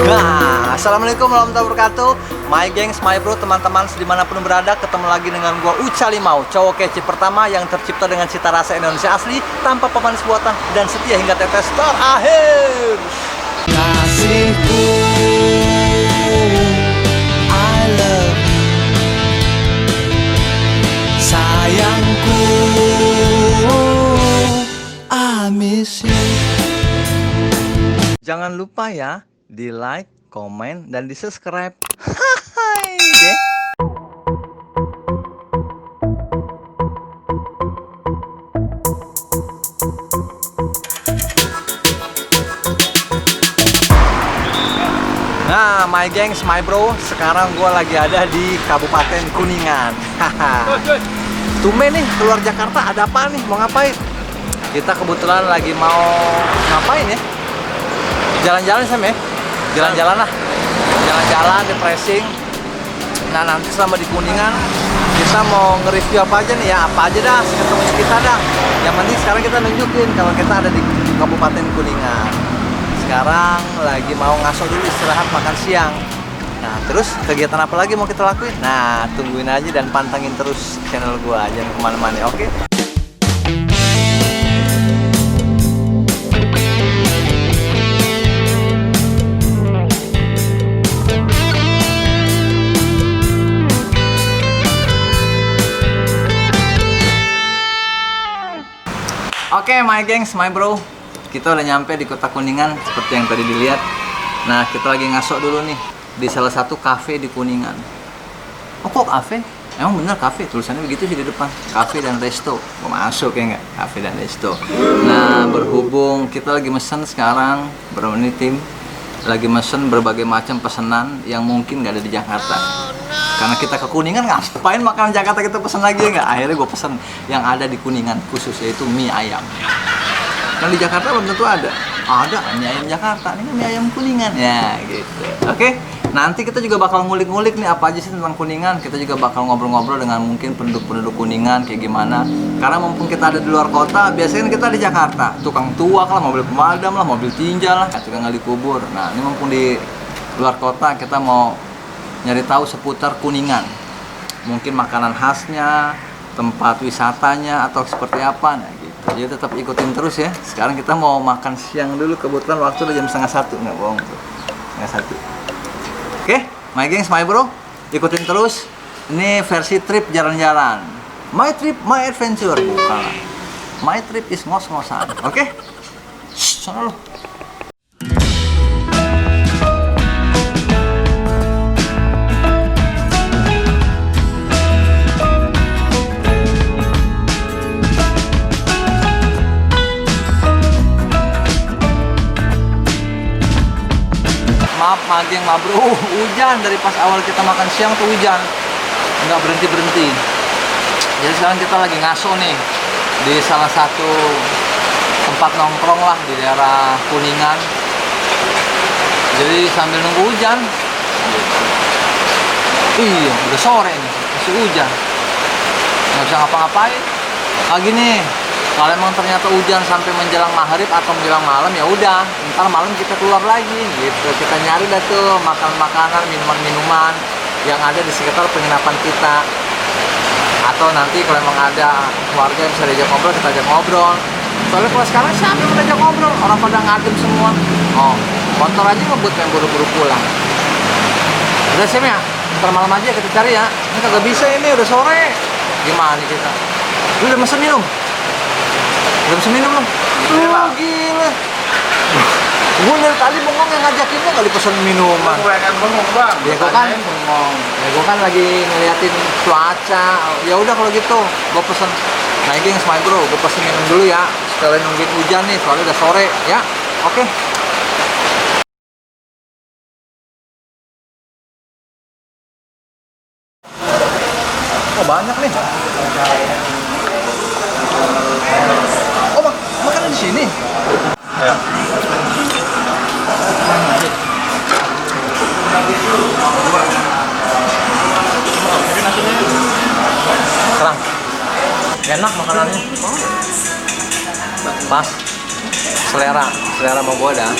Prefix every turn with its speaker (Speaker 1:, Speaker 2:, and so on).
Speaker 1: Nah, assalamualaikum warahmatullahi wabarakatuh. My gengs, my bro, teman-teman dimanapun berada, ketemu lagi dengan gua Uca Limau, cowok kece pertama yang tercipta dengan cita rasa Indonesia asli, tanpa pemanis buatan, dan setia hingga tetes terakhir. Kasihku, I love you. Sayangku, I miss you. Jangan lupa ya, di like, komen, dan di subscribe. Hai deh. Nah, my gengs, my bro, sekarang gue lagi ada di Kabupaten Kuningan. Tumben nih, keluar Jakarta, ada apa nih? Mau ngapain? Kita kebetulan lagi mau ngapain ya? Jalan-jalan Sam ya? Jalan-jalan lah. Jalan-jalan, refreshing. Nah, nanti selama di Kuningan kita mau nge-review apa aja nih ya? Apa aja dah, ketemu kita dah. Yang penting sekarang kita nunjukin kalau kita ada di Kabupaten Kuningan. Sekarang lagi mau ngaso dulu, istirahat, makan siang. Nah, terus kegiatan apa lagi mau kita lakuin? Nah, tungguin aja dan pantengin terus channel gua, jangan kemana-mana, oke? Oke, my gengs, my bro, kita udah nyampe di kota Kuningan seperti yang tadi dilihat. Nah, kita lagi ngasok dulu nih di salah satu kafe di Kuningan. Oh, kok kafe? Emang bener kafe, tulisannya begitu sih di depan. Kafe dan resto. Mau masuk ya nggak? Kafe dan resto. Nah, berhubung kita lagi mesen sekarang, ini tim lagi mesen berbagai macam pesanan yang mungkin nggak ada di Jakarta. Karena kita ke Kuningan, ngapain makanan Jakarta kita pesen lagi ya nggak? Akhirnya gue pesen yang ada di Kuningan khusus, yaitu mie ayam. Kan di Jakarta belum tentu ada. Ada mie ayam Jakarta, ini kan mie ayam Kuningan. Ya gitu. Oke, nanti kita juga bakal ngulik-ngulik nih apa aja sih tentang Kuningan. Kita juga bakal ngobrol-ngobrol dengan mungkin penduduk-penduduk Kuningan kayak gimana. Karena mumpung kita ada di luar kota, biasanya kita di Jakarta. Tukang tuak lah, mobil pemadam lah, mobil tinja lah, tukang gali kubur. Nah, ini mumpung di luar kota, kita mau nyari tahu seputar Kuningan. Mungkin makanan khasnya, tempat wisatanya, atau seperti apa. Nah, gitu. Jadi tetap ikutin terus ya. Sekarang kita mau makan siang dulu, kebetulan waktu udah jam 12:30, nggak bohong tuh, 12:30. Oke, my gengs, my bro, ikutin terus. Ini versi trip jalan-jalan. My trip, my adventure. Bukan. My trip is ngos-ngosan. Oke? Shh, sana lu. Maaf, mageng, ma bro, hujan dari pas awal kita makan siang tuh hujan, nggak berhenti. Jadi sekarang kita lagi ngaso nih di salah satu tempat nongkrong lah di daerah Kuningan. Jadi sambil nunggu hujan, iya udah sore nih masih hujan, nggak bisa ngapa-ngapain. Lagi nih, kalau emang ternyata hujan sampai menjelang maghrib atau menjelang malam, ya udah, ntar malam kita keluar lagi gitu. Kita nyari dah tuh makanan-makanan, minuman-minuman yang ada di sekitar penginapan kita. Atau nanti kalau emang ada keluarga yang bisa diajak ngobrol, kita ajak ngobrol. Soalnya kalau sekarang siapa yang diajak ngobrol? Orang pada ngadem semua. Oh, motor aja ngebut yang buru-buru pulang. Udah sih ya, ntar malam aja kita cari ya. Ini kagak bisa, ini udah sore. Gimana nih kita? Lu udah mesen minum? Udah bisa minum loh. Gila. Gue dari tadi bengong yang ngajakin lo kali pesen minuman.
Speaker 2: Gue kan bengong bang.
Speaker 1: Ya gue kan bengong. Ya gue kan lagi ngeliatin cuaca. Ya udah kalau gitu, gue pesen. Nah, ini yang my bro, gue pesen minum dulu ya. Sekalian nungguin hujan nih, soalnya udah sore ya. Oke. Oh, banyak nih. Oh, makanan di sini.
Speaker 2: Ya.
Speaker 1: Kerang. Enak makanannya. Pas. Selera mau gua dah.